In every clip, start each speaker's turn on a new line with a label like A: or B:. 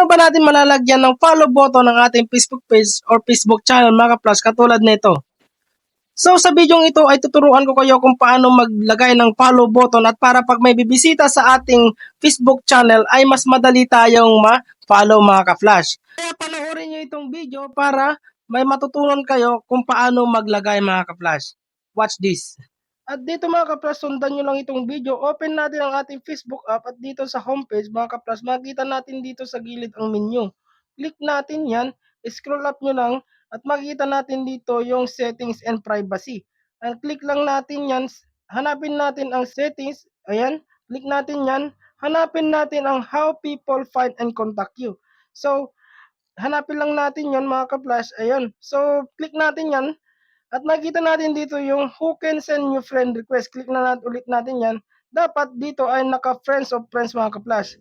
A: paano ba natin malalagyan ng follow button ng ating Facebook page or Facebook channel mga ka-plus katulad nito? So sa video ito ay tuturuan ko kayo kung paano maglagay ng follow button at para pag may bibisita sa ating Facebook channel ay mas madali tayong ma-follow mga ka-flash. Kaya panoorin nyo itong video para may matutunan kayo kung paano maglagay mga ka-flash. Watch this. At dito mga ka-flash, sundan nyo lang itong video. Open natin ang ating Facebook app at dito sa homepage mga ka-flash, makikita natin dito sa gilid ang menu. Click natin yan, scroll up nyo lang at makikita natin dito yung settings and privacy. At click lang natin yan, hanapin natin ang settings, ayan, click natin yan, hanapin natin ang how people find and contact you. So, hanapin lang natin yon mga ka-flash, ayan. So, click natin yan at makikita natin dito yung who can send you friend request. Click na natin ulit natin yan. Dapat dito ay naka friends of friends mga ka-flash.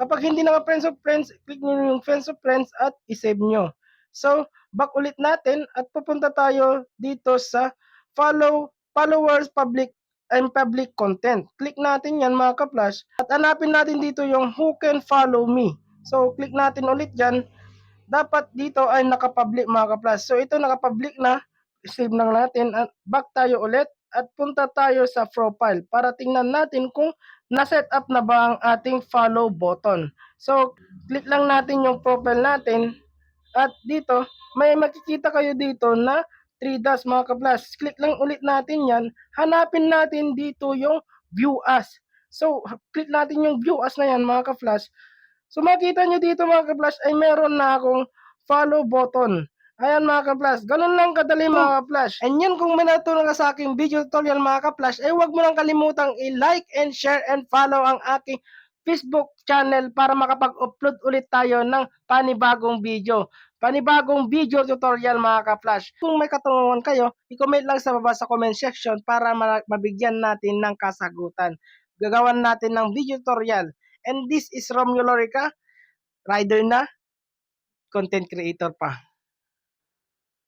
A: Kapag hindi naka friends of friends, click nyo yung friends of friends at isave nyo. So, back ulit natin at pupunta tayo dito sa followers, public and public content. Click natin yan mga ka-flash at hanapin natin dito yung who can follow me. So, click natin ulit dyan. Dapat dito ay naka-public mga ka-flash. So, ito naka-public na. Save lang natin at back tayo ulit at punta tayo sa profile para tingnan natin kung na-set up na ba ang ating follow button. So, click lang natin yung profile natin at dito, may makikita kayo dito na 3 dots mga ka-flash. Click lang ulit natin yan. Hanapin natin dito yung view as. So, click natin yung view as na yan mga ka-flash. So, makita nyo dito mga ka-flash ay meron na akong follow button. Ayan mga ka-flash. Ganun lang kadali mga ka-flash. And yun, kung may natutunan ka sa aking video tutorial mga ka-flash, ay huwag mo lang kalimutang i-like and share and follow ang aking Facebook channel para makapag-upload ulit tayo ng panibagong video. Panibagong video tutorial mga ka-flash. Kung may katanungan kayo, i-comment lang sa baba sa comment section para mabigyan natin ng kasagutan. Gagawan natin ng video tutorial. And this is Romulo Rica, rider na, content creator pa.